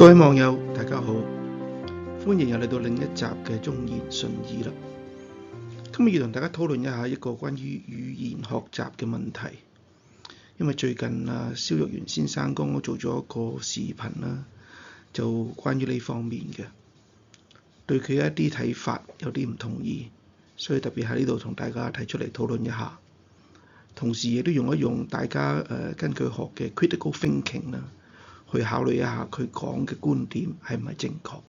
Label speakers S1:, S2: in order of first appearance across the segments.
S1: 各位網友，大家好，歡迎又嚟到另一集嘅忠言順耳啦。今日要同大家討論一下一個關於語言學習嘅問題，因為最近蕭若元先生剛剛做咗一個視頻啦，就關於呢方面嘅，對佢一啲睇法有啲唔同意，所以特別喺呢度同大家提出嚟討論一下，同時亦都用一用大家根據學嘅 critical thinking 啦，去考慮一下佢講嘅觀點係唔係正確。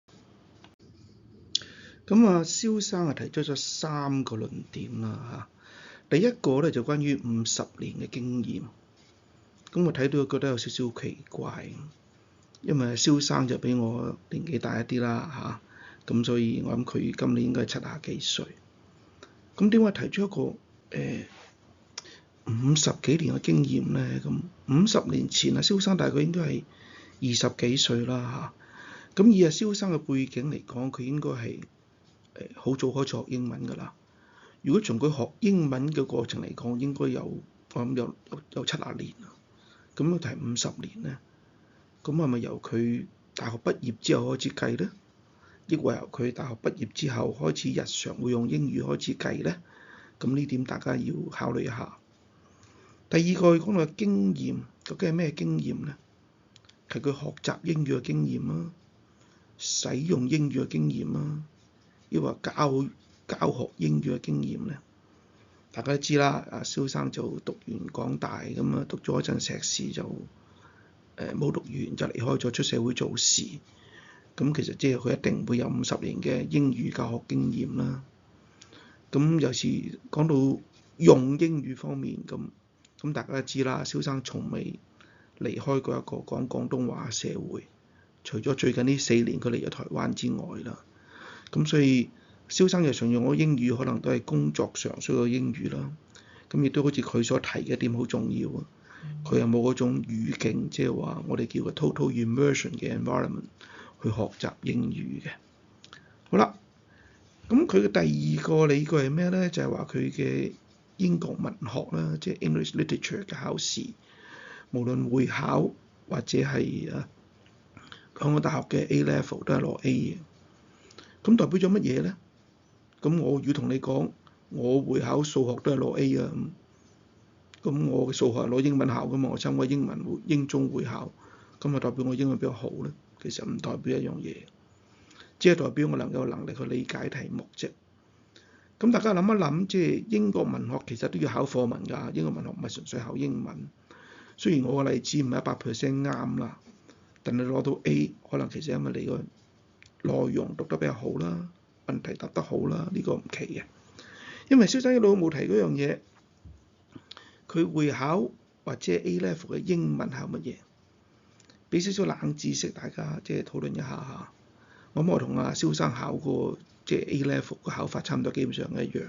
S1: 咁蕭生提出咗3個論點啦嚇。第一個咧就關於50年嘅經驗。咁我睇到覺得有少少奇怪，因為蕭生就比我年紀大一啲啦嚇，咁所以我諗佢今年應該係70幾歲。咁點解提出一個50幾年嘅經驗咧？咁50年前蕭生大概應該係20幾歲啦嚇。咁以蕭生嘅背景嚟講，佢應該係好早開始學英文㗎啦。如果從佢學英文嘅過程嚟講，應該我諗有70年。咁樣提50年咧，咁係咪由佢大學畢業之後開始計咧？抑或由佢大學畢業之後開始日常會用英語開始計咧？咁呢點大家要考慮一下。第二個講到經驗，究竟係咩經驗咧？係佢學習英語嘅經驗啊，使用英語嘅經驗啊，抑或教學英語嘅經驗咧？大家都知啦，蕭生就讀完港大咁啊，讀咗一陣碩士就冇讀完就離開咗出社會做事。咁其實即係佢一定會有50年嘅英語教學經驗啦。咁有時講到用英語方面咁大家都知啦，蕭生從未離開過一個講廣東話嘅社會，除咗最近呢4年佢嚟咗台灣之外啦。咁所以蕭生日常用嘅英語可能都係工作上需要英語啦。咁亦都好似佢所提嘅一點好重要啊。佢又冇嗰種語境，即係話我哋叫嘅 total immersion 嘅 environment 去學習英語嘅。好啦，咁佢嘅第二個理據係咩咧？就係話佢嘅英國文學啦，即係 English literature 嘅考試，無論會考或者係香港大學嘅 A level 都係攞 A 嘅。咁代表咗乜嘢咧？咁我要同你講，我會考數學都係攞 A 啊。咁我嘅數學係攞英文考噶嘛，我參加英中會考，咁咪代表我英文比較好咧？其實唔代表一樣嘢，只係代表我有能力去理解題目啫。咁大家諗一諗，即係英國文學其實都要考課文㗎，英國文學唔係純粹考英文。雖然我個例子唔係100% 啱啦，但係攞到 A， 可能其實因為你個內容讀得比較好啦，問題答得好啦，呢個唔奇嘅。因為蕭生一路冇提嗰樣嘢，佢會考或者 A level 嘅英文考乜嘢？俾少少冷知識大家即係討論一下嚇。我同蕭生考過即係 A level 嘅考法差唔多，基本上一樣。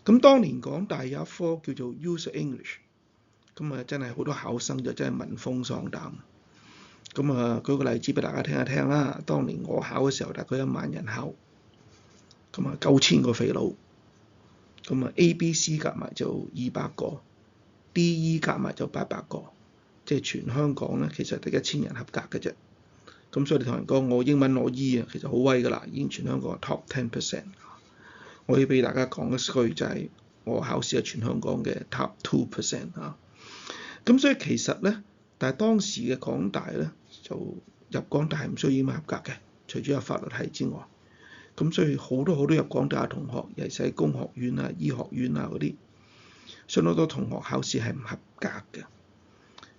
S1: 咁當年港大有一科叫做 User English， 咁真係好多考生就真係聞風喪膽。咁舉個例子俾大家聽一聽啦。當年我考嘅時候，大概1萬人考，咁9000個肥佬，咁A、B、C 夾埋就200個，D、E 夾埋就800個，即係全香港咧，其實得1000人合格嘅啫。咁所以你同人講我英文攞 E 啊，其實好威㗎啦，已經全香港 top 10%。我要俾大家講一句就係我考試係全香港嘅 top 2% 啊。咁所以其實咧，但係當時嘅港大咧就入港大係唔需要英文合格嘅，除咗有法律系之外。咁所以好多入港大嘅同學，尤其是喺工學院啊、醫學院啊嗰啲，相當多同學考試係唔合格嘅。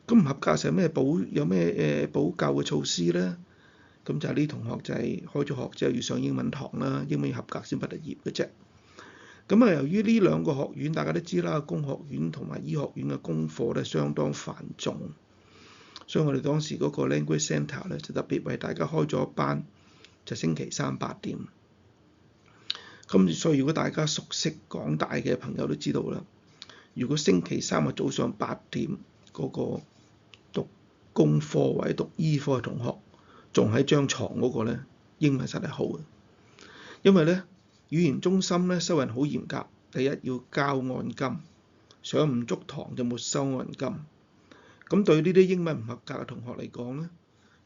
S1: 咁唔合格時有咩補救嘅措施咧？咁就係呢同學就係開咗學之後要上英文堂啦，英文要合格先畢得業嘅啫。咁由於呢兩個學院大家都知啦，工學院同埋醫學院嘅功課咧相當繁重，所以我哋當時嗰個 language centre 咧就特別為大家開咗班，就星期3 8點。咁所以如果大家熟悉港大嘅朋友都知道啦，如果星期3嘅早上8點嗰個讀工科或者讀醫科嘅同學仲喺張床嗰個咧，英文實係好嘅，因為咧語言中心咧收人好嚴格，第一要交按金，上唔足堂就沒收按金。咁對呢啲英文唔合格嘅同學嚟講咧，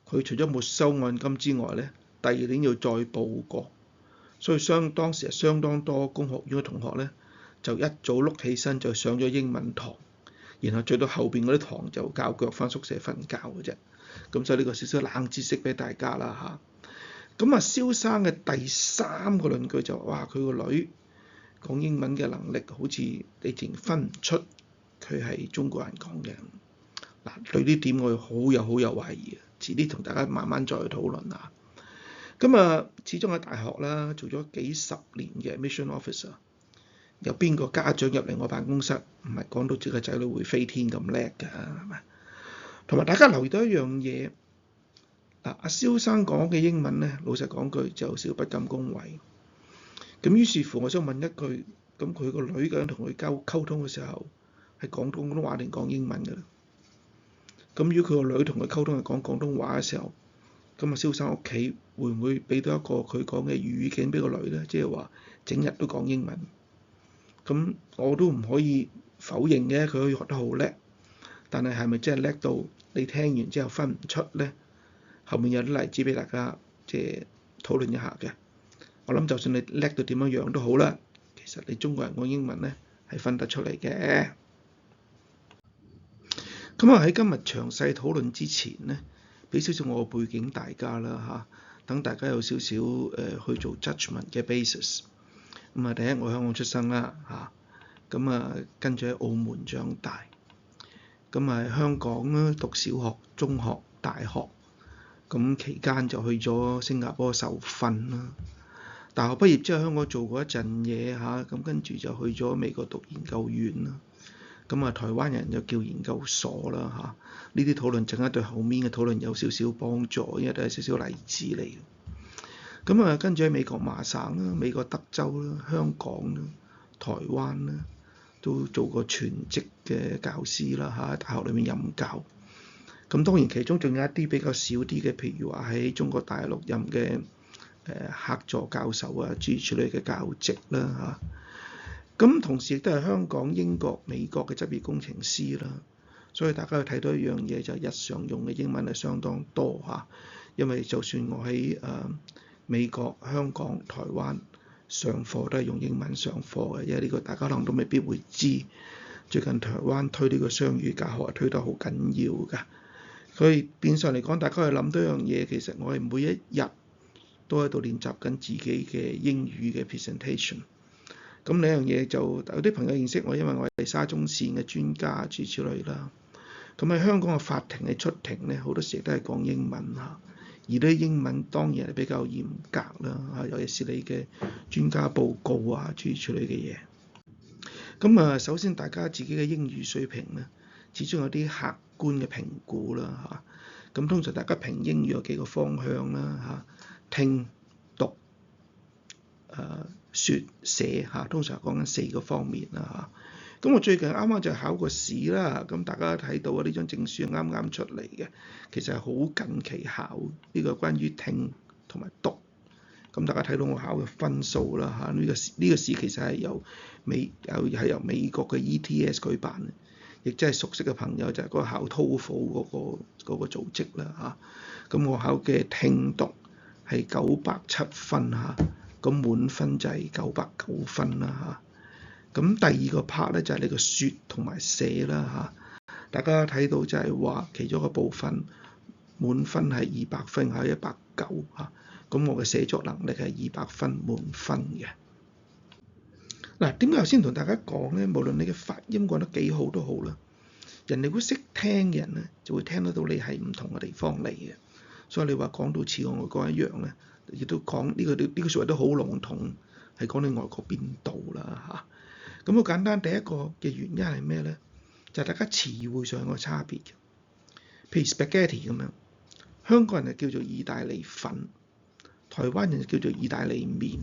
S1: 佢除咗沒收按金之外咧，第二年要再報過，所以當時係相當多工學院嘅同學咧，就一早碌起身就上咗英文堂，然後再到後邊嗰啲堂就較腳翻宿舍瞓覺嘅啫。咁所以呢個少少冷知識俾大家啦嚇。咁蕭生嘅第三個論據就話佢個女講英文嘅能力好似你淨分唔出佢係中國人講嘅。嗱，對呢點我好有懷疑，遲啲同大家慢慢再討論下。咁始終喺大學啦，做咗幾十年嘅 mission officer， 有邊個家長入嚟我辦公室唔係講到自己個仔女會飛天咁叻㗎，係咪？同埋大家留意到一樣嘢，阿蕭生講嘅英文咧，老實講句就少不敢恭維。咁於是乎，我想問一句，咁佢個女咁樣同佢溝通嘅時候，係講廣東話定講英文㗎咧？咁如果佢個女同佢溝通係講廣東話嘅時候，咁蕭生屋企會唔會俾到一個佢講嘅語境俾個女咧？即係話整日都講英文。咁我都唔可以否認嘅，佢可以學得好叻，但係係咪真係叻到你聽完之後分唔出咧？後面有啲例子俾大家即係討論一下嘅。我諗就算你叻到點樣都好啦，其實你中國人講英文咧係分得出嚟嘅。咁喺今日詳細討論之前咧，俾少少我個背景大家啦嚇，等大家有少少去做 judgment 嘅 basis。咁第一我香港出生啦嚇，咁跟住喺澳門長大，咁喺香港咧讀小學、中學、大學，咁期間就去咗新加坡受訓啦。大學畢業之後，香港做過一陣嘢嚇，咁跟住就去咗美國讀研究院啦。咁台灣人就叫研究所啦嚇。呢啲討論陣間對後面嘅討論有少少幫助，因為都係少少例子嚟嘅。咁跟住喺美國麻省啦、美國德州啦、香港啦、台灣啦，都做過全職嘅教師啦嚇，喺大學裏面任教。咁當然其中仲有一啲比較少啲嘅，譬如話喺中國大陸任嘅客座教授啊，諸如此類嘅教職啦嚇。咁同時亦都係香港、英國、美國嘅執業工程師啦。所以大家要睇到一樣嘢，就係日常用嘅英文係相當多嚇。因為就算我喺美國、香港、台灣上課都係用英文上課嘅，因為呢個大家可能都未必會知。最近台灣推呢個雙語教學係推得好緊要㗎。所以變相嚟講，大家去諗到一樣嘢，其實我係每一日都喺度練習緊自己嘅英語嘅 presentation。咁呢樣嘢就有啲朋友認識我，因為我係沙中線嘅專家諸如此類啦。咁喺香港嘅法庭嘅出庭咧，好多時都係講英文嚇，而啲英文當然係比較嚴格啦嚇，尤其是你嘅專家報告啊諸如此類嘅嘢。咁首先大家自己嘅英語水平咧，始終有啲客觀嘅評估啦嚇。咁通常大家評英語有幾個方向啦嚇，聽、讀、説、寫嚇，通常講緊4個方面啦嚇。咁我最近啱啱就考過試啦，咁大家睇到呢張證書係啱啱出嚟嘅，其實係好近期考呢個關於聽同埋讀。咁大家睇到我考嘅分數啦嚇，呢個試其實係由美國嘅 ETS 舉辦嘅，亦即係熟悉嘅朋友就係嗰個考 TOEFL 嗰個組織啦嚇。咁我考嘅聽讀係907分嚇，咁滿分就係909分啦嚇。咁第二個 part 咧就係你個説同埋寫啦嚇，大家睇到就係話其中一個部分滿分係200分，係190嚇。咁我嘅寫作能力係200分滿分嘅。嗱，點解頭先同大家講咧？無論你嘅發音講得幾好都好啦，人哋如果識聽嘅人咧，就會聽得到你係唔同嘅地方嚟嘅。所以你話講到似我外國一樣咧，亦都講呢個説話都好籠統，係講你外國邊度啦嚇。咁好簡單，第一個嘅原因係咩咧？就係大家詞彙上有個差別嘅。譬如 spaghetti 咁樣，香港人就叫做意大利粉，台灣人就叫做意大利麵。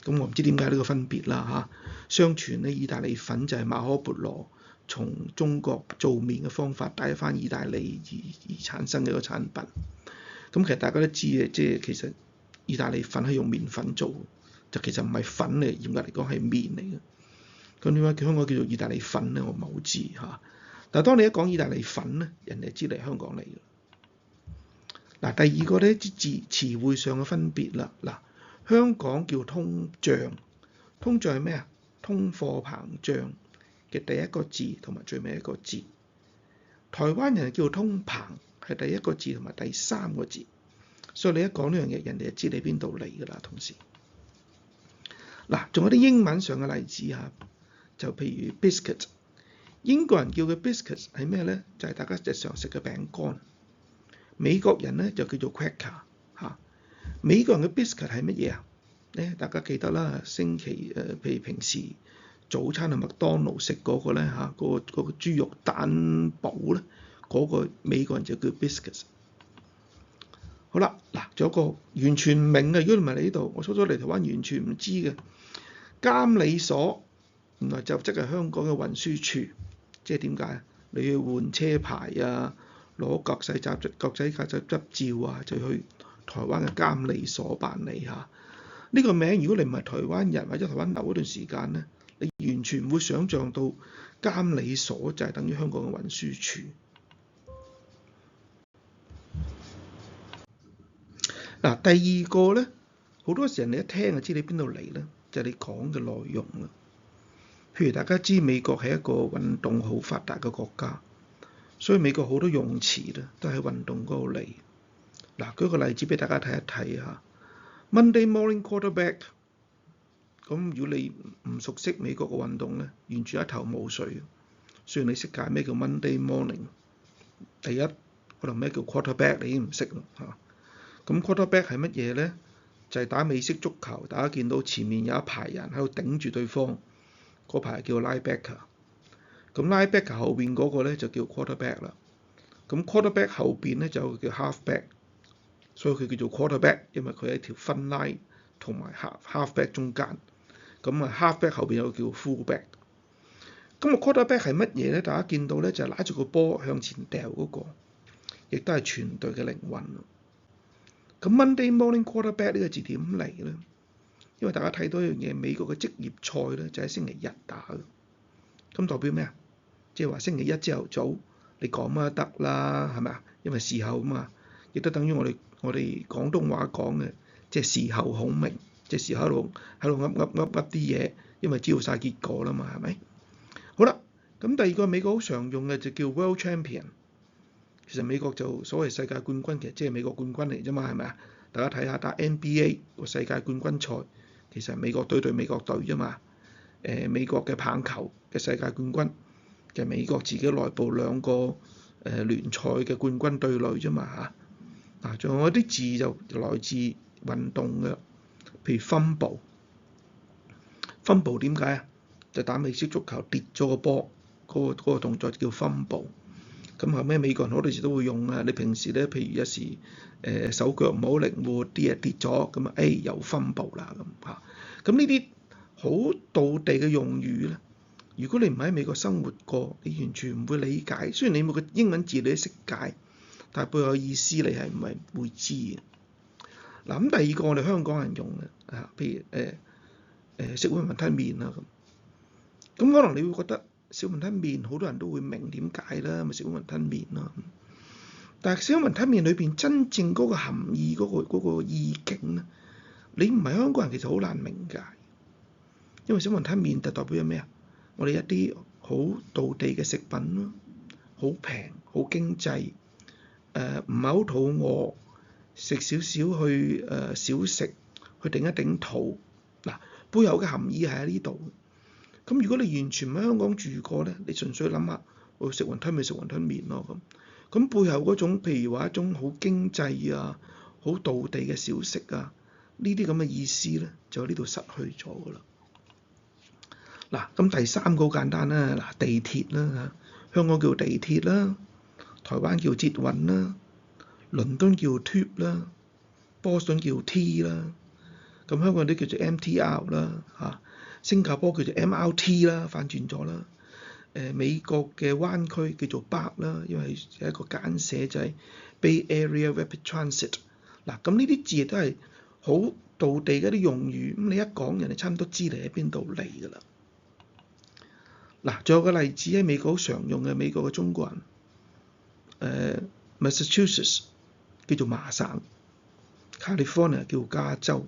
S1: 咁我唔知點解呢個分別啦嚇。相傳咧，意大利粉就係馬可孛羅從中國做麵嘅方法帶翻意大利而產生嘅一個產品。咁其實大家都知嘅，即係其實意大利粉係用麵粉做，就其實唔係粉嚟，嚴格嚟講係麵嚟嘅。咁點解香港叫做意大利粉咧？我唔係好知嚇。但係當你一講意大利粉咧，人哋知你係香港嚟嘅。嗱，第二個咧詞彙上嘅分別啦。嗱，香港叫通脹，通脹係咩啊？通貨膨脹嘅第一個字同埋最尾一個字。台灣人叫通膨，係第一個字同埋第三個字。所以你一講呢樣嘢，人哋就知你邊度嚟㗎啦。同時，嗱，仲有啲英文上嘅例子嚇，就譬如 biscuit， 英國人叫嘅 biscuit 係咩咧？就係大家日常食嘅餅乾。美國人咧就叫做 cracker 嚇。美國人嘅 biscuit 係乜嘢啊？咧大家記得啦，譬如平時早餐喺麥當勞食嗰個咧嚇，嗰個豬肉蛋堡咧，嗰個美國人就叫 biscuit。好啦，嗱，仲有個完全唔明嘅，如果唔係嚟呢度，我初初嚟台灣完全唔知嘅監理所，原來就即係香港嘅運輸處，即係點解啊？你要換車牌啊，攞國際駕照執照啊，就去台灣嘅監理所辦理嚇。呢個名如果你唔係台灣人或者台灣留嗰段時間咧，你完全唔會想像到監理所就係等於香港嘅運輸處。嗱，第二個咧，好多時人哋一聽就知你邊度嚟咧，就係你講嘅內容啦。譬如大家知美國係一個運動好發達嘅國家，所以美國好多用詞咧都喺運動嗰度嚟。嗱，舉個例子俾大家睇一睇嚇。Monday morning quarterback， 咁如果你唔熟悉美國嘅運動咧，完全一頭霧水。雖然你識解咩叫 Monday morning， 第一可能咩叫 quarterback 你已經唔識啦嚇。咁 quarterback 係乜嘢咧？就係打美式足球，大家見到前面有一排人喺度頂住對方，嗰排叫 linebacker。咁 linebacker 後邊嗰個咧就叫 quarterback 啦。咁 quarterback 後邊咧就叫 halfback， 所以佢叫做 quarterback， 因為佢喺條分 line 同埋 halfback 中間。咁啊 halfback 後邊有個叫 fullback。咁個 quarterback 係乜嘢咧？大家見到咧就係拉住個波向前掉嗰個，亦都係全隊嘅靈魂。咁 Monday morning quarterback 呢個字點嚟咧？因為大家睇到一樣嘢，美國嘅職業賽咧就喺星期日打嘅。咁代表咩啊？即係話星期一朝頭早你講乜都得啦，係咪啊？因為事後啊嘛，亦都等於我哋廣東話講嘅，即係事後孔明，即係事後喺度噏啲嘢，因為知道晒結果啦嘛，係咪？好啦，咁第二個美國好常用嘅就叫 World Champion。其實美國就所謂世界冠軍，其實即係美國冠軍嚟啫嘛，係咪啊？大家睇下打 NBA 個世界冠軍賽，其實係美國隊對美國隊啫嘛。美國嘅棒球嘅世界冠軍，就係美國自己內部兩個聯賽嘅冠軍對壘啫嘛嚇。嗱，仲有啲字就來自運動嘅，譬如 fumble。fumble 點解啊？就打美式足球跌咗個波，嗰個動作叫 fumble。咁後尾美國人好多時都會用啊。你平時咧，譬如有時手腳唔好靈活，啲嘢跌咗，咁啊又 fumble 啦咁嚇。咁呢啲好道地嘅用語咧，如果你唔喺美國生活過，你完全唔會理解。雖然你每個英文字你都識解，但係背後意思你係唔係會知嘅。嗱，咁第二個我哋香港人用嘅啊，譬如食碗雲吞麵啦咁，咁可能你會覺得小雲吞麵好多人都會明點解啦，咪食碗雲吞麵咯。但係小雲吞麵裏邊真正嗰個含義嗰個意境咧，你唔係香港人其實好難明解。因為小雲吞麵就代表咗咩啊？我哋一啲好道地嘅食品咯，好平好經濟，唔係好肚餓，食少少去小食去頂一頂肚。嗱，背後嘅含義係喺呢度。咁如果你完全唔喺香港住過咧，你純粹諗下，我食雲吞咪食雲吞麵咯咁。咁背後嗰種譬如話一種好經濟啊、好道地嘅小食啊，呢啲咁嘅意思咧，就喺呢度失去咗㗎啦。嗱，咁第三個好簡單啦，嗱，地鐵啦嚇，香港叫地鐵啦，台灣叫捷運啦，倫敦叫 Tube 啦，波士頓叫 T 啦，咁香港啲叫做 MTR 啦嚇，新加坡叫做 MRT 啦，反轉咗啦。美國嘅灣區叫做 BART 啦，因為有一個簡寫就係 Bay Area Rapid Transit。嗱，咁呢啲字亦都係好道地嘅啲用語，咁你一講人哋差唔多知你喺邊度嚟㗎啦。嗱，仲有個例子喺美國好常用嘅，美國嘅中國人，Massachusetts 嘅叫做麻省 ，California 叫加州。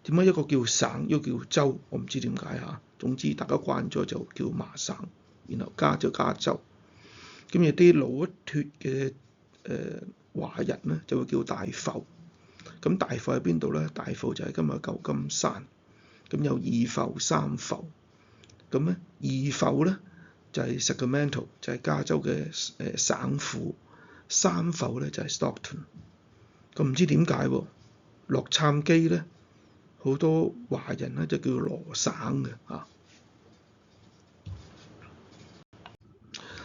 S1: 點解一個叫省，一個叫州？我唔知點解嚇。總之大家慣咗就叫麻省，然後加就加州。咁有啲老一脱嘅華人咧就會叫大埠。咁大埠喺邊度咧？大埠就係今日舊金山。咁有二埠、三埠。咁咧二埠咧就係 Sacramento， 就係加州嘅省府。三埠咧就係 Stockton。咁唔知點解喎？洛杉磯咧好多華人咧就叫羅省嘅嚇。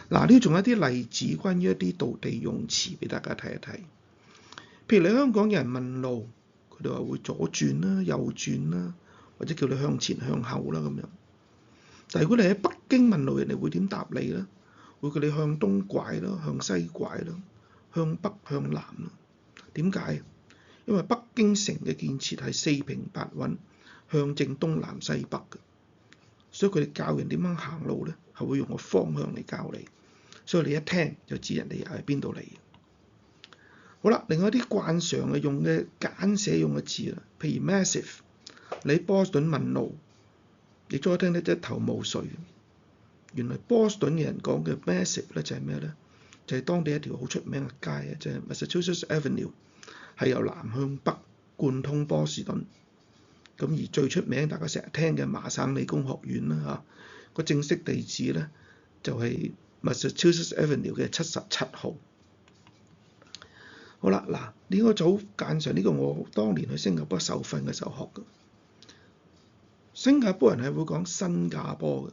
S1: 嗱，呢仲有一啲例子關於一啲道地用詞俾大家睇一睇。譬如你香港有人問路，佢哋話會左轉啦、右轉啦，或者叫你向前向後啦咁樣。但係如果你喺北京問路，人哋會點答你咧？會叫你向東拐啦、向西拐啦、向北向南啦。點解？因為北京城嘅建設係四平八穩，向正東南西北嘅，所以佢哋教人點樣行路咧，係會用個方向嚟教你。所以你一聽就知人哋係邊度嚟。好啦，另外一啲慣常嘅用嘅簡寫用嘅字啦，譬如 massive， 你喺波士頓問路，你再聽得一頭霧水。原來波士頓嘅人講嘅 massive 咧就係咩咧？就係當地一條好出名嘅街啊，就係 Massachusetts Avenue， 係由南向北貫通波士頓。咁而最出名大家成日聽嘅麻省理工學院啦嚇，個正式地址咧就係 Massachusetts Avenue 嘅77號。好啦，嗱，呢個就好間常，呢個我當年去新加坡受訓嘅時候學嘅。新加坡人係會講新加坡嘅，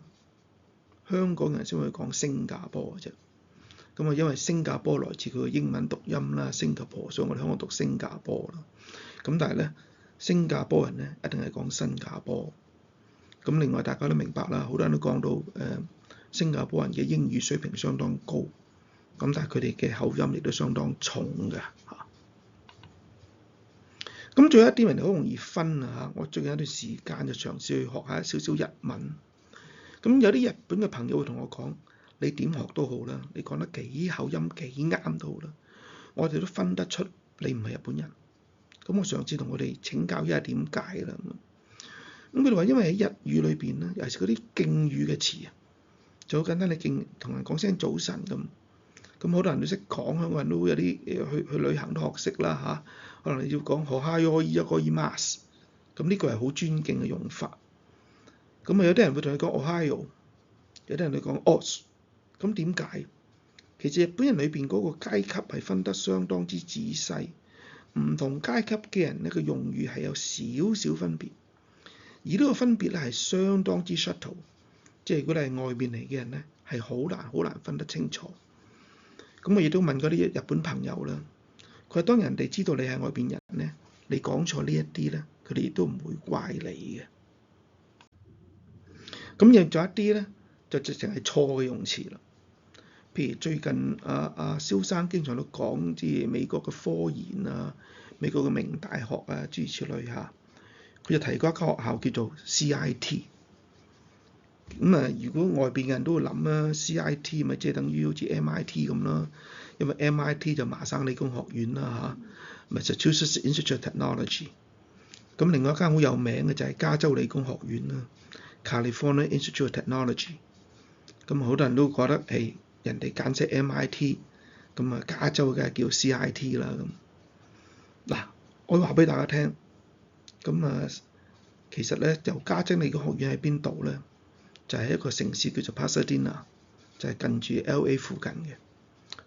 S1: 香港人先會講新加坡嘅啫。咁啊，因為新加坡來自佢嘅英文讀音啦，新加坡，所以我哋香港讀新加坡啦。咁但係咧，新加坡人咧一定係講新加坡。咁另外大家都明白啦，好多人都講到新加坡人嘅英語水平相當高，咁但係佢哋嘅口音亦都相當重嘅嚇。咁仲有一啲人好容易分啊嚇，我最近有一段時間就嘗試去學下少少日文。咁有啲日本嘅朋友會同我講：你點學都好啦，你講得幾口音幾啱都好啦，我哋都分得出你唔係日本人。咁我上次同佢哋請教一下點解啦。咁佢哋話因為喺日語裏邊咧，尤其是嗰啲敬語嘅詞啊，就好簡單，你敬同人講聲早晨咁。咁好多人都識講，香港人都有啲去旅行都學識啦嚇。可能你要講おはようございます，咁呢個係好尊敬嘅用法。咁啊有啲人會同你講おはよう，有啲人會講os。咁點解？其實日本人裏邊嗰個階級係分得相當之仔細，唔同階級嘅人咧個用語係有少少分別，而呢個分別咧係相當之 subtle， 即係如果你係外邊嚟嘅人咧係好難分得清楚。咁我亦都問過啲日本朋友啦，佢話當人哋知道你係外邊人咧，你講錯呢一啲咧，佢哋亦都唔會怪你嘅。咁有咗一啲咧，就直情係錯嘅用詞啦。譬如最近蕭生經常都講，即係美國嘅科研啊、美國嘅名大學啊諸如此類嚇，佢就提過一間學校叫做 CIT。咁啊，如果外邊嘅人都會諗啦 ，CIT 咪即係等於好似 MIT 咁啦，因為 MIT 就麻省理工學院啦嚇，Massachusetts Institute of Technology。咁另外一間好有名嘅就係加州理工學院啦 ，California Institute of Technology。咁好多人都覺得係人哋簡寫 MIT， 咁啊加州嘅叫 CIT 啦咁。嗱，我話俾大家聽，咁啊其實咧由加州理工學院喺邊度咧？就係一個城市叫做 Pasadena， 就係近住 LA 附近嘅。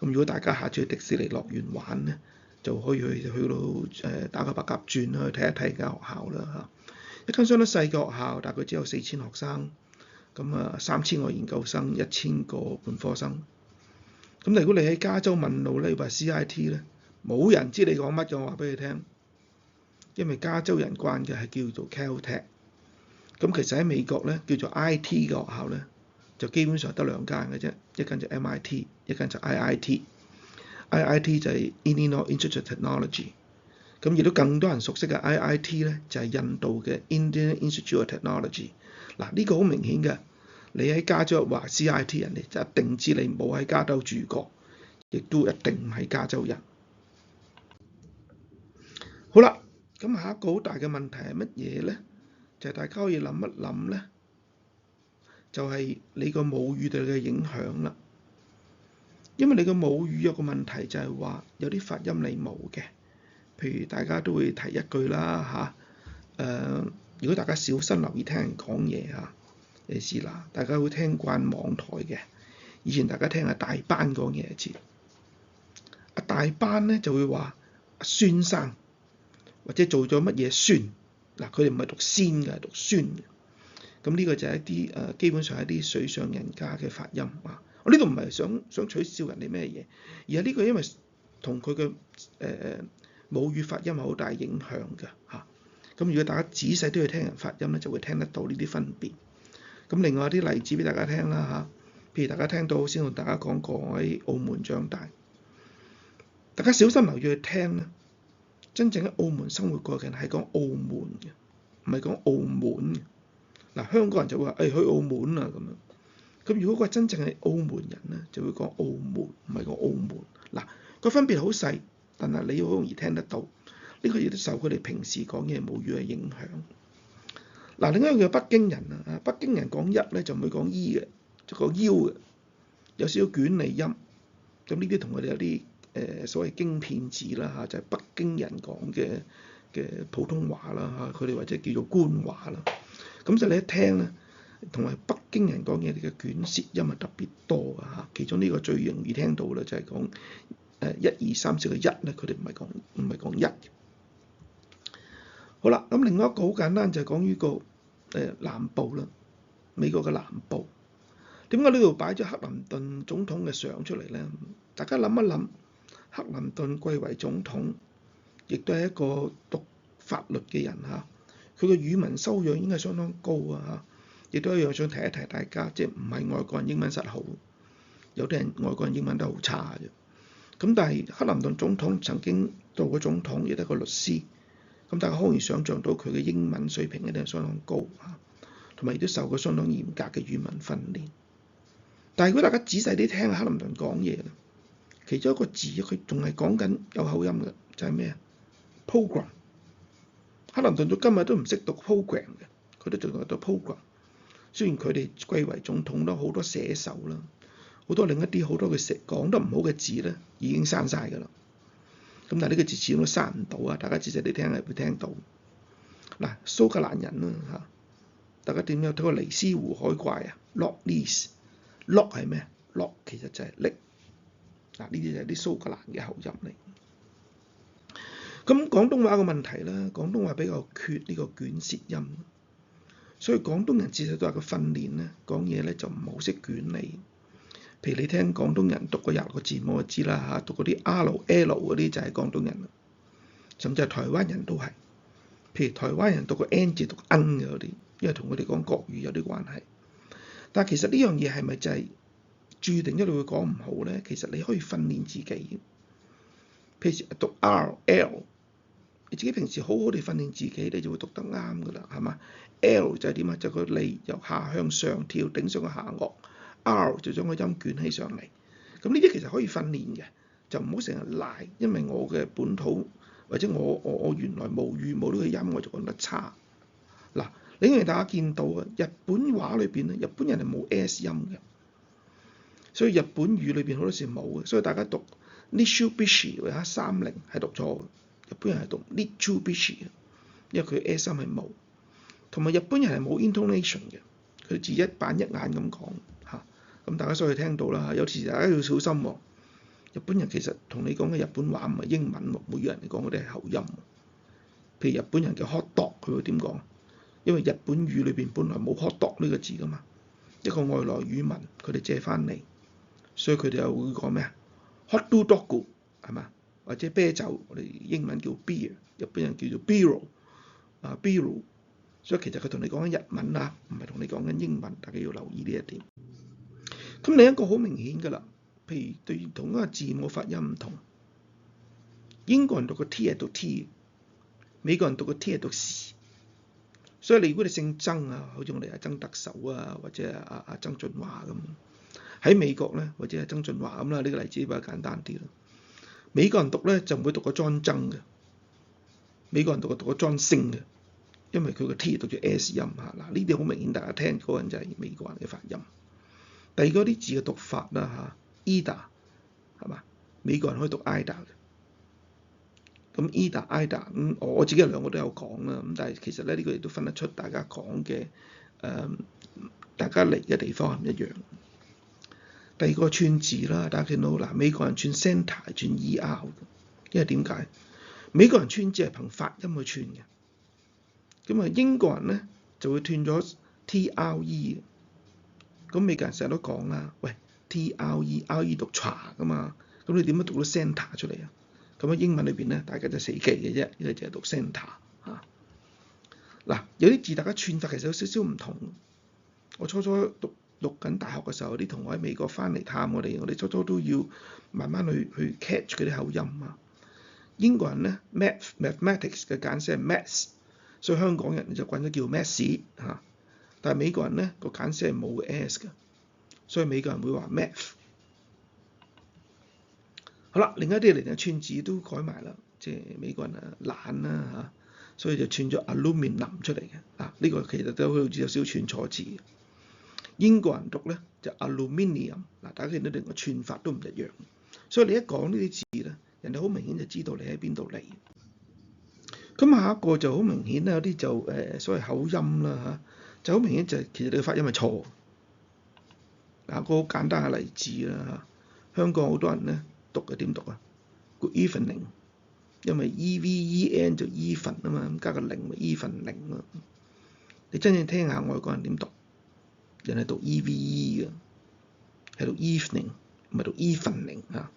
S1: 咁如果大家下次去迪士尼樂園玩咧，就可以去到打個白鴿轉啦，去睇一睇間學校啦嚇。一間相當細嘅學校，大概只有4000學生，咁啊3000個研究生，1000個本科生。咁如果你喺加州問路咧，話 CIT 咧，冇人知你講乜嘅，我話俾你聽，因為加州人慣嘅係叫做 Caltech。咁其實喺美國咧叫做 IT 嘅學校咧，就基本上得兩間嘅啫，一間就 MIT， 一間就 IIT。IIT 就係 Illinois Institute of Technology。咁亦都更多人熟悉嘅 IIT 咧，就係印度嘅 Indian Institute of Technology。嗱，呢個好明顯嘅，你喺加州話 CIT 人哋就一定知你冇喺加州住過，亦都一定唔係加州人。好啦，咁下一個好大嘅問題係乜嘢咧？就係大家可以諗一諗咧，就係你個母語對你嘅影響啦。因為你個母語有個問題就係話有啲發音你冇嘅，譬如大家都會提一句啦嚇，如果大家小心留意聽人講嘢嚇，你知啦，大家會聽慣網台嘅，以前大家聽阿大班講嘢知，阿大班咧就會話阿孫生，或者做咗乜嘢孫，嗱佢哋唔係讀先嘅，係讀孫嘅，咁呢個就係一啲基本上係一啲水上人家嘅發音啊。我呢度唔係想取笑人哋咩嘢，而係呢個因為同佢嘅母語發音係好大影響嘅嚇。咁如果大家仔細都要聽人發音咧，就會聽得到呢啲分別。咁另外一啲例子俾大家聽啦嚇，譬如大家聽到先同大家講過，我喺澳門長大，大家小心留意去聽咧。真正喺澳門生活過嘅人係講澳門嘅，唔係講澳門嘅。嗱，香港人就會話去澳門啊咁樣。咁如果個真正係澳門人咧，就會講澳門，唔係講澳門。嗱，個分別好細，但係你好容易聽得到。呢個亦都受佢哋平時講嘢母語嘅影響。嗱，另一個叫北京人啊，北京人講一咧就唔會講依嘅，就講腰嘅，有少少捲脷音。咁呢啲同佢哋有啲所謂京片字啦嚇，就係北京人講嘅普通話啦嚇，佢哋或者叫做官話啦。咁就你一聽咧，同埋北京人講嘢嘅捲舌音係特別多嘅嚇。其中呢個最容易聽到咧就係講1、2、3、4嘅一咧，佢哋唔係講一。好啦，咁另外一個好簡單就係講呢個南部啦，美國嘅南部。點解呢度擺咗克林頓總統嘅相出嚟咧？大家諗一諗，克林頓貴為總統，亦都係一個讀法律嘅人嚇，佢嘅語文修養應該係相當高啊嚇。亦都一樣想提一提大家，即係唔係外國人英文實好，有啲人外國人英文都好差嘅。咁但係克林頓總統曾經做過總統，亦都係個律師。咁大家好容易想像到佢嘅英文水平一定係相當高嚇，同埋亦都受過相當嚴格嘅語文訓練。但係如果大家仔細啲聽克林頓講嘢，其中一個字佢仲係講緊有口音嘅，就係咩啊 ？program。克林頓到今日都唔識讀 program 嘅，佢都仲係讀 program。雖然佢哋貴為總統啦，好多寫手啦，好多另一啲好多佢講得唔好嘅字咧，已經刪晒㗎啦。咁但係呢個字始終都刪唔到啊！大家仔細啲聽係會聽到。嗱，蘇格蘭人啦嚇，大家點樣睇過尼斯湖海怪啊 ？Loch Ness，Loch 係咩 ？Loch 其實就係溺。嗱，呢啲就係啲蘇格蘭嘅口音嚟。咁廣東話嘅問題咧，廣東話比較缺呢個捲舌音。所以廣東人自細都有個訓練咧，講嘢咧就唔好識捲脷。譬如你聽廣東人讀個26個字母就知啦嚇，讀嗰啲 R、L 嗰啲就係廣東人啦。甚至係台灣人都係，譬如台灣人讀個 N 字讀 N 嘅嗰啲，因為同佢哋講國語有啲關係。但係其實呢樣嘢係咪就係註定一路會講唔好咧？其實你可以訓練自己。譬如讀 R、L。你自己平時好好地訓練自己，你就會讀得啱㗎啦，係嘛 ？L 就係點啊？就個脷由下向上跳，頂上個下顎。R 就將個音捲起上嚟。咁呢啲其實可以訓練嘅，就唔好成日賴，因為我嘅本土或者我原來母語冇呢個音，我就講得差。嗱，你因為大家見到啊，日本話裏邊咧，日本人係冇 S 音嘅，所以日本語裏邊好多時冇嘅，所以大家讀 Mitsubishi 或者30係讀錯嘅。日本人係讀 Mitsubishi 嘅，因為佢 S 音係冇，同埋日本人係冇 intonation 嘅，佢字一板一眼咁講嚇。咁大家所以聽到啦，有時大家要小心喎。日本人其實同你講嘅日本話唔係英文喎，每個人嚟講嗰啲係口音。譬如日本人嘅 hot dog，佢會點講？因為日本語裏邊本來冇 hot dog 呢個字噶嘛，一個外來語文佢哋借翻嚟，所以佢哋又會講咩啊 ？hot dog 係嘛？或者啤酒，我哋英文叫 beer， 日本人叫做 beer 啊 beer， 所以其實佢同你講緊日文啊，唔係同你講緊英文，大家要留意呢一點。咁另一個好明顯㗎啦，譬如對同一個字母發音唔同，英國人讀個 T 係讀 T， 美國人讀個 T 係讀 C， 所以你如果你姓曾啊，好似我哋係曾特首啊，或者阿曾俊華咁，喺美國咧或者係曾俊華咁啦，呢個例子比較簡單啲啦。美國人讀咧就唔會讀個莊曾嘅，美國人讀個 Johnson 嘅，因為佢個 T 讀咗 S 音嚇。嗱，呢啲好明顯，大家聽嗰陣就係美國人嘅發音。第二個啲字嘅讀法啦嚇 ，Ida 係嘛？美國人可以讀 Ida 嘅。咁 Ida 咁我自己兩個都有講啦。咁但係其實咧呢個亦都分得出大家講嘅大家嚟嘅地方係唔一樣。第二個串字啦，大家見到嗱，美國人串 center 係串 ER 嘅，因為點解？美國人串字係憑發音去串嘅，咁啊英國人咧就會斷咗 TRE 嘅。咁美國人成日都講啦，喂 TRE 讀 tra 噶嘛，咁你點樣讀到 center 出嚟啊？咁喺英文裏邊咧，大家就死記嘅啫，因為就係讀 center 嚇。嗱，有啲字大家串法其實有少少唔同。我初讀緊大學嘅時候，啲同學喺美國翻嚟探我哋初初都要慢慢去 catch 嗰啲口音啊。英國人咧 mathematics 嘅簡寫係 maths， 所以香港人就慣咗叫 maths 嚇。但係美國人咧個簡寫係冇 s 嘅，所以美國人會話 math。好啦，另一啲嚟嘅串字都改埋啦，即係美國人懶啦嚇，所以就串咗 aluminum 出嚟嘅。嗱，呢個其實都好似有少少串錯字。英國人讀咧就 aluminium， 嗱，大家見到兩個串法都唔一樣，所以你一講呢啲字咧，人哋好明顯就知道你喺邊度嚟。咁下一個就好明顯啦，有啲就所謂口音啦嚇，就好明顯就係其實你嘅發音係錯。嗱，個好簡單嘅例子啦嚇，香港好多人咧讀嘅點讀啊 ？Good evening， 因為 even 就 even 啊嘛，咁加個零咪 evening咯。你真正聽下外國人點讀？人係讀 eve 嘅，係讀 evening， 唔係讀 evening 嚇。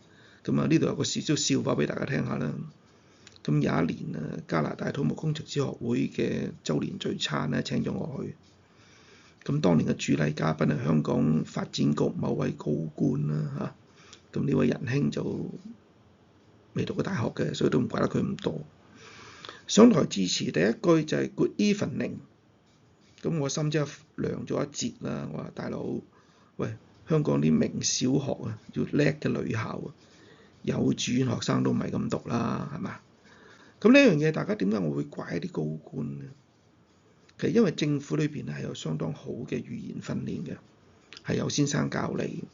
S1: 咁啊，呢度有個少少笑話俾大家聽下啦。咁有一年啊，加拿大土木工程師學會嘅週年聚餐咧，請咗我去。咁當年嘅主禮嘉賓係香港發展局某位高官啦嚇。咁呢位仁兄就未讀過大學嘅，所以都唔怪得佢咁多。上台致辭第一句就係 Good evening。咁我心即係涼咗一截啦！我話大佬，喂，香港啲名小學啊，要叻嘅女校啊，幼稚園學生都唔係咁讀啦，係嘛？咁呢樣嘢，大家點解我會怪啲高官呢？其實因為政府裏邊係有相當好嘅語言訓練嘅，係有先生教你。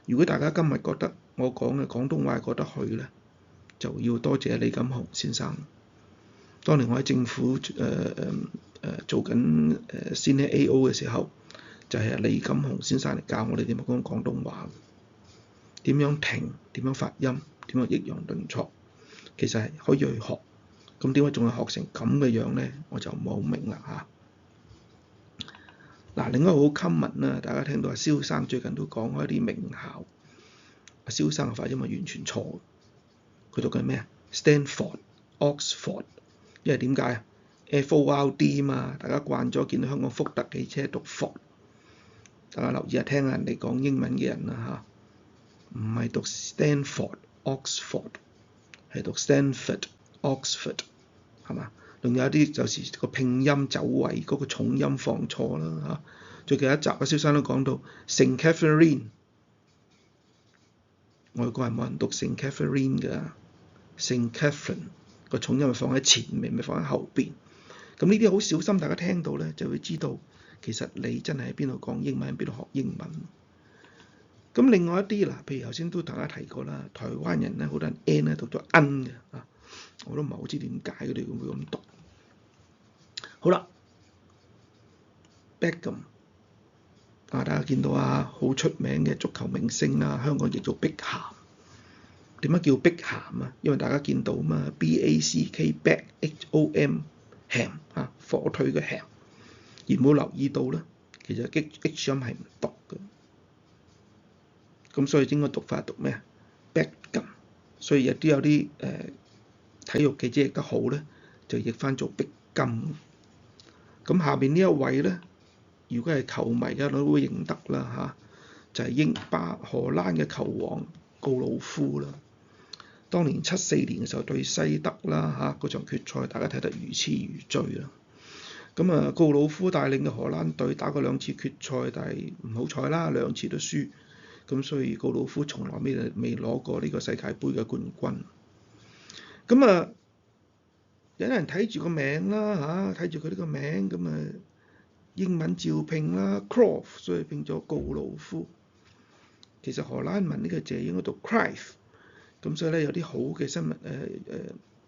S1: 如果大家今日覺得我講嘅廣東話覺得去咧，就要多謝李錦雄先生。當年我喺政府做緊Senior AO 嘅時候，就係李錦雄先生嚟教我哋點樣講廣東話，點樣停，點樣發音，點樣抑揚頓挫，其實係可以去學。咁點解仲係學成咁嘅樣咧？我就唔好明啦嚇。嗱，另一個好 common 啦，大家聽到阿蕭生最近都講開啲名校，阿蕭生嘅發音係完全錯，佢讀緊咩啊 ？Stanford、Oxford， 因為點解啊？Ford 嘛，大家慣咗見到香港福特汽車讀 Ford， 大家留意下聽下人哋講英文嘅人啦嚇，唔係讀 Stanford、Oxford， 係讀 Stanford、Oxford， 係嘛？仲有啲就是個拼音走位嗰個重音放錯啦嚇。最近一集阿蕭生都講到 St. Catherine， 外國係冇人讀 St. Catherine 㗎 ，St. Catherine 個重音係放喺前面，咪放喺後邊。咁呢啲好小心，大家聽到咧就會知道，其實你真係喺邊度講英文，喺邊度學英文。咁另外一啲嗱，譬如頭先都大家提過啦，台灣人咧好多人 N 咧讀咗 N 嘅啊，我都唔係好知點解佢哋會咁讀。好啦 Beckham 啊，大家見到啊，好出名嘅足球明星啊，香港亦做碧咸。點解叫碧咸啊？因為大家見到嘛 ，BACK back HOM。鹹啊，火腿嘅鹹，而冇留意到咧，其實 H 音係唔讀嘅，咁所以應該讀法讀咩啊 ？Beckham， 所以亦都有啲體育記者譯得好咧，就譯翻做碧金。咁下邊呢一位咧，如果係球迷嘅都會認得啦嚇，就係荷蘭嘅球王告魯夫啦。當年74年嘅時候對西德啦嚇，嗰場決賽大家睇得如痴如醉啦。咁啊，告魯夫帶領嘅荷蘭隊打過2次決賽，但係唔好彩啦，2次都輸。咁所以告魯夫從來未攞過呢個世界盃嘅冠軍。咁啊，有人睇住個名啦嚇，睇住佢呢個名咁啊，英文照拼啦 Cruyff， 所以拼咗告魯夫。其實荷蘭文呢個字應該讀 Cruyff， 咁所以咧有啲好嘅新聞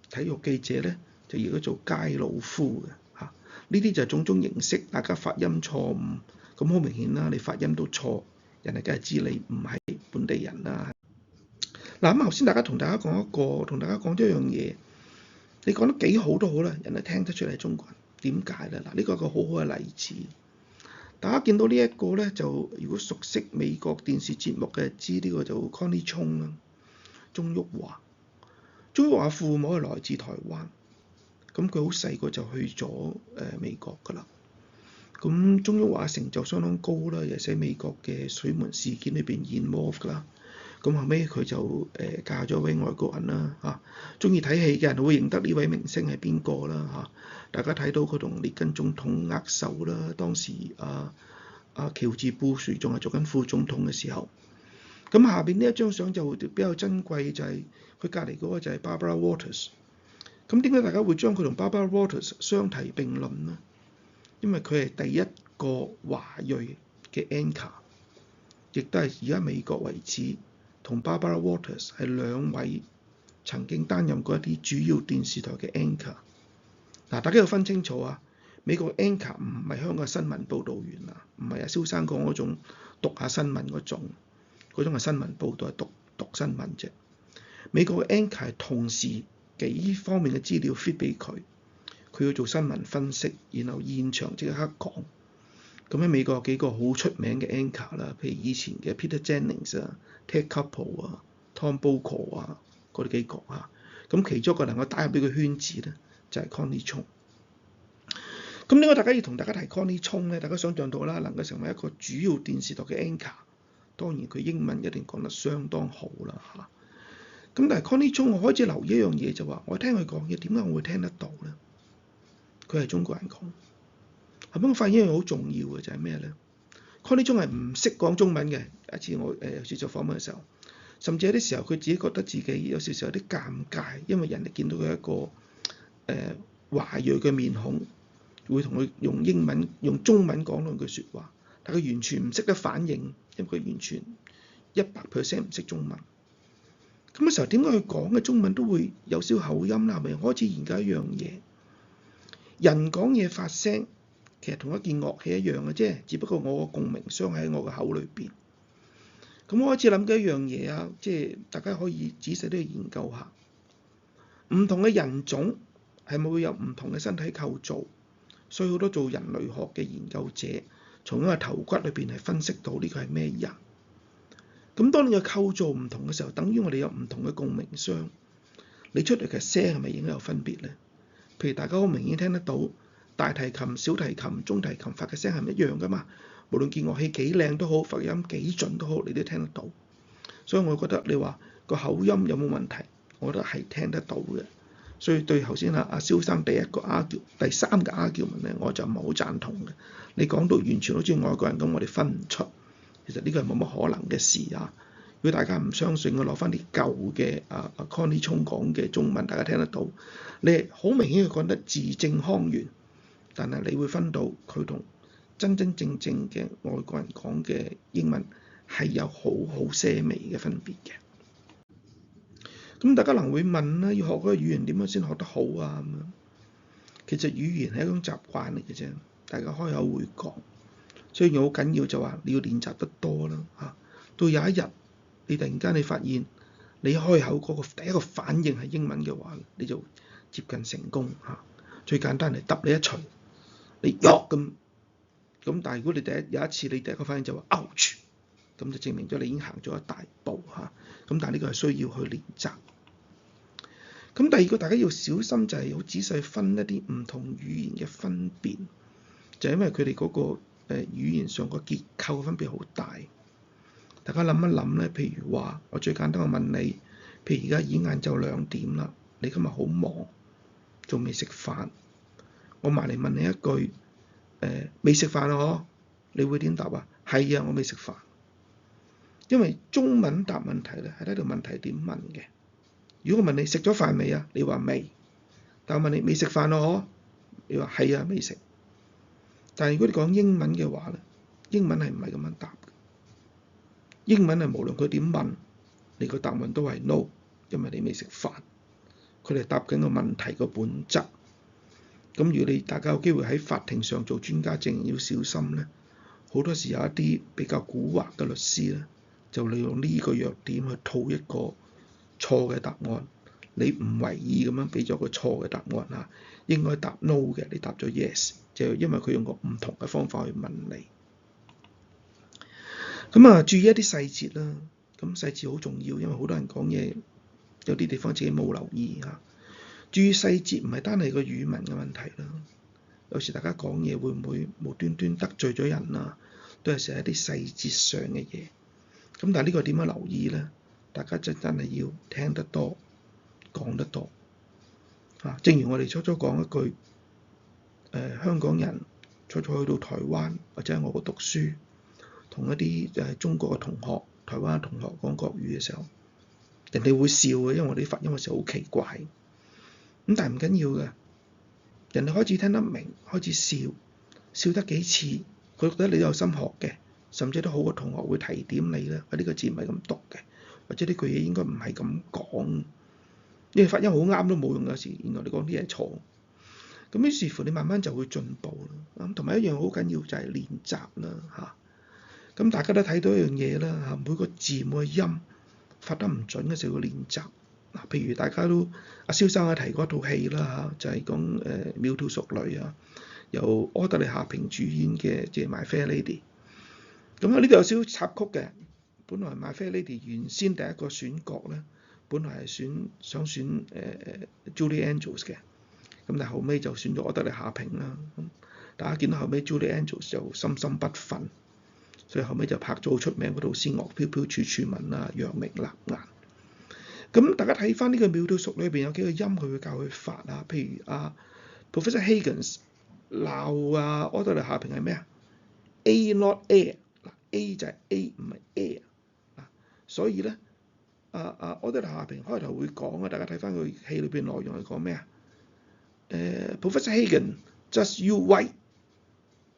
S1: 體育記者咧就譯咗做佳魯夫嘅嚇。呢啲就係種種形式，大家發音錯誤，咁好明顯啦，你發音都錯，人哋梗係知你唔係本地人啦。嗱咁頭先同大家講咗一樣嘢，你講得幾好都好啦，人哋聽得出嚟係中國人，點解咧？嗱，呢個係個好好嘅例子。大家見到呢一個咧，就如果熟悉美國電視節目嘅，知呢個就 Connie Chung 啦，鍾旭華。鍾旭華父母係來自台灣，咁佢好細個就去咗美國㗎啦。咁鍾旭華成就相當高啦，又喺美國嘅水門事件裏邊 involve 㗎啦。咁後尾佢就嫁咗位外國人啦嚇，中意睇戲嘅人會認得呢位明星係邊個啦嚇。大家睇到佢同列根總統握手啦，當時喬治布殊仲係做緊副總統嘅時候。咁下邊呢一張相就比較珍貴，就係佢隔離嗰個就係 Barbara Walters。咁點解大家會將佢同 Barbara Walters 相提並論呢？因為佢係第一個華裔嘅 anchor， 亦都係而家美國為止同 Barbara Walters 係兩位曾經擔任過一啲主要電視台嘅 anchor。嗱，大家要分清楚啊！美國 anchor 唔係香港嘅新聞報導員啊，唔係蕭生講嗰種讀下新聞嗰種係新聞報導，係讀新聞啫。美國嘅 anchor 係同時幾方面嘅資料 feed 俾佢，佢要做新聞分析，然後現場即刻講。咁喺美國有幾個好出名嘅 anchor 啦，譬如以前嘅 Peter Jennings 啊、Ted Koppel 啊、Tom Brokaw 啊嗰啲幾個嚇。咁其中一個能夠打入呢個圈子咧，就係 Connie Chung。咁點解大家要同大家提 Connie Chung 咧？大家想象到啦，能夠成為一個主要電視台嘅 anchor， 當然佢英文一定講得相當好啦嚇。咁但係 Connie Chung 我開始留意一樣嘢，就話我聽佢講嘢，點解我會聽得到咧？佢係中國人講。後尾我發現一樣好重要嘅就係咩咧？ Connie Chung 係唔識講中文嘅。一次我接受訪問嘅時候，甚至有啲時候佢自己覺得自己有少少有啲尷尬，因為人哋見到佢一個華裔嘅面孔，會同佢用中文講兩句説話，但佢完全唔識得反應，因為佢完全100% 唔識中文。咁嘅時候點解佢講嘅中文都會有少口音啦？係咪開始研究一樣嘢？人講嘢發聲，其實同一件樂器一樣嘅啫，只不過我個共鳴箱喺我個口裏邊。咁我開始諗緊一樣嘢啊，即係大家可以仔細啲去研究下，唔同嘅人種係咪會有唔同嘅身體構造？所以好多做人類學嘅研究者，從一個頭骨裏邊係分析到呢個係咩人。咁當你嘅構造唔同嘅時候，等於我哋有唔同嘅共鳴箱，你出嚟嘅聲係咪應該有分別咧？譬如大家好明顯聽得到大提琴、小提琴、中提琴發嘅聲係唔一樣噶嘛？無論件樂器幾靚都好，發音幾準都好，你都聽得到。所以我覺得你話個口音有冇問題，我覺得係聽得到嘅。所以對頭先阿蕭生第三個 argument 咧，我就唔係好贊同嘅。你講到完全好似外國人咁，我哋分唔出，其實呢個係冇乜可能嘅事啊！如果大家唔相信，我攞翻啲舊嘅Connie Chung 講嘅中文，大家聽得到，你好明顯佢講得字正腔圓，但係你會分到佢同真真正正嘅外國人講嘅英文係有好些微嘅分別嘅。咁大家可能會問啦，要學嗰個語言點樣先學得好啊？咁樣其實語言係一種習慣嚟嘅啫，大家開口會講，所以好緊要就話你要練習得多啦嚇。到有一日你突然間你發現你開口嗰個第一個反應係英文嘅話，你就接近成功嚇。最簡單係揼你一錘，你喐咁，但係如果你有一次你第一個反應就話 ouch， 咁就證明咗你已經行咗一大步嚇。咁但係呢個係需要去練習。咁第二個大家要小心就係好仔細分一啲唔同語言嘅分別，就係因為佢哋嗰個語言上個結構分別好大。大家諗一諗咧，譬如話我最簡單我問你，譬如而家已經晏晝2點啦，你今日好忙，仲未食飯，我埋嚟問你一句未食飯啊？嗬，你會點答啊？係啊，我未食飯。因為中文答問題咧係睇到問題點問嘅。如果我問你食咗飯未啊，你話未，但我問你未食飯咯？你話係啊，未食。但係如果你講英文嘅話咧，英文係唔係咁樣答嘅？英文係無論佢點問，你個答案都係 no， 因為你未食飯。佢哋答緊個問題個本質。咁如果大家有機會喺法庭上做專家證，要小心咧。好多時有一啲比較蠱惑嘅律師咧，就利用呢個弱點去套一個錯嘅答案。你唔為意咁樣俾咗個錯嘅答案啊，應該答 no 嘅，你答咗 yes， 就因為佢用個唔同嘅方法去問你。咁啊，注意一啲細節啦。咁細節好重要，因為好多人講嘢有啲地方自己冇留意嚇。注意細節唔係單係個語文嘅問題啦。有時大家講嘢會唔會無端端得罪咗人啊？都係成一啲細節上嘅嘢。咁但係呢個點樣留意咧？大家真係要聽得多，講得多。正如我哋初初講一句，香港人初初去到台灣或者喺外國讀書，同一啲中國嘅同學、台灣嘅同學講國語嘅時候，人哋會笑嘅，因為我哋啲發音嘅時候好奇怪。咁但係唔緊要嘅，人哋開始聽得明，開始笑，笑得幾次，佢覺得你有心學嘅，甚至都好嘅同學會提點你咧，呢個字唔係咁讀嘅，或者呢句嘢應該唔係咁講。你發音好啱都冇用，有時原來你講啲嘢錯。咁於是乎你慢慢就會進步啦。咁同埋一樣好緊要就係練習啦嚇。咁大家都睇到一樣嘢啦嚇，每個字每個音發得唔準嘅時候要練習。嗱，譬如大家都阿蕭生提過一套戲啦嚇，就係講窈窕淑女啊，由柯德莉夏萍主演嘅即係 My Fair Lady。咁呢度有少少插曲嘅，本來 My Fair Lady 原先第一個選角咧，本來係想選Julie Andrews 嘅，咁但係後尾就選咗柯德莉夏萍啦。咁大家見到後尾 Julie Andrews 就心心不忿，所以後尾就拍咗好出名嗰套《仙樂飄飄處處聞》啊，《揚名立顏》。咁大家睇翻呢個窈窕淑女裏邊有幾個音，佢會教佢發啊。譬如Professor Higgins 鬧柯德莉夏萍係咩啊 ？A not air， 嗱 A 就係 A 唔係 air， 所以咧柯德莉夏萍開頭會講啊，大家睇翻佢戲裏邊內容係講咩啊？Professor Higgins just you wait，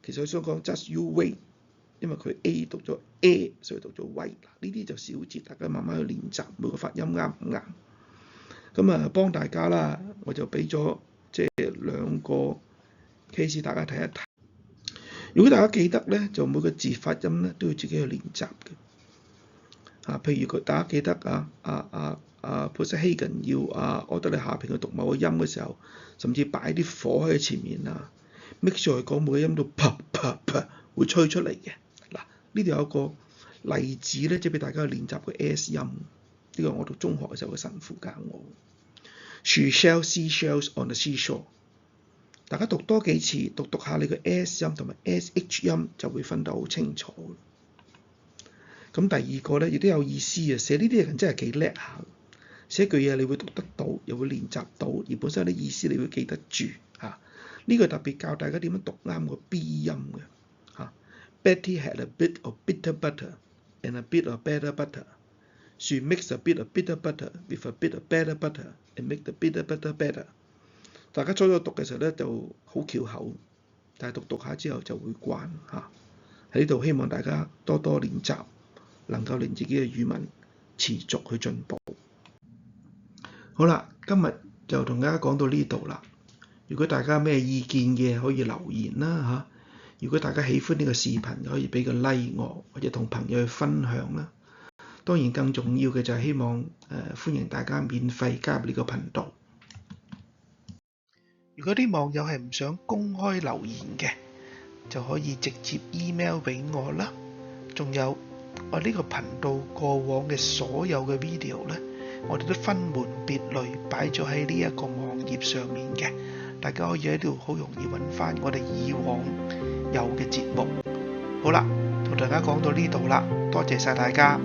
S1: 其實佢想講 just you wait， 因為佢 A 讀咗 air， 所以讀咗 wait。呢啲就小節，大家慢慢去練習，每個發音啱唔啱。咁幫大家啦，我就俾咗即係2個 case 大家睇一睇。如果大家記得咧，就每個字發音咧都要自己去練習嘅。譬如大家記得Professor Higgins 要柯德莉夏萍去讀某個音嘅時候，甚至擺啲火喺前面啊 ，make sure 佢講每個音都啪啪啪會吹出嚟嘅。嗱，呢度有一個例子咧，即係俾大家去練習個 S 音。呢個我讀中學嘅時候嘅神父教我。She sells seashells on the seashore。大家讀多幾次，讀下你個 S 音同埋 SH 音就會分得好清楚。咁第二個咧亦都有意思啊！寫呢啲人真係幾叻下，寫句嘢你會讀得到，又會練習到，而本身啲意思你會記得住嚇。呢個特別教大家點樣讀啱個 B 音嘅嚇。Betty had a bit of bitter butter and a bit of better butter. She mixed a bit of bitter butter with a bit of better butter and make the bitter butter better。大家初初讀嘅時候咧就好翹口，但係讀下之後就會慣嚇。喺呢度希望大家多多練習，能夠令自己嘅語文持續去進步。好啦，今日就同大家講到呢度啦。如果大家有咩意見嘅，可以留言啦嚇。如果大家喜歡呢個視頻，可以俾個 like 我，或者同朋友去分享啦。當然更重要嘅就係希望歡迎大家免費加入呢個頻道。如果啲網友係唔想公開留言嘅，就可以直接 email 俾我啦。仲有我呢個頻道過往嘅所有嘅 video 咧，我哋都分門別類擺咗喺呢一個網頁上面嘅，大家可以喺度好容易揾翻我哋以往有嘅節目。好啦，同大家講到呢度啦，多謝晒大家。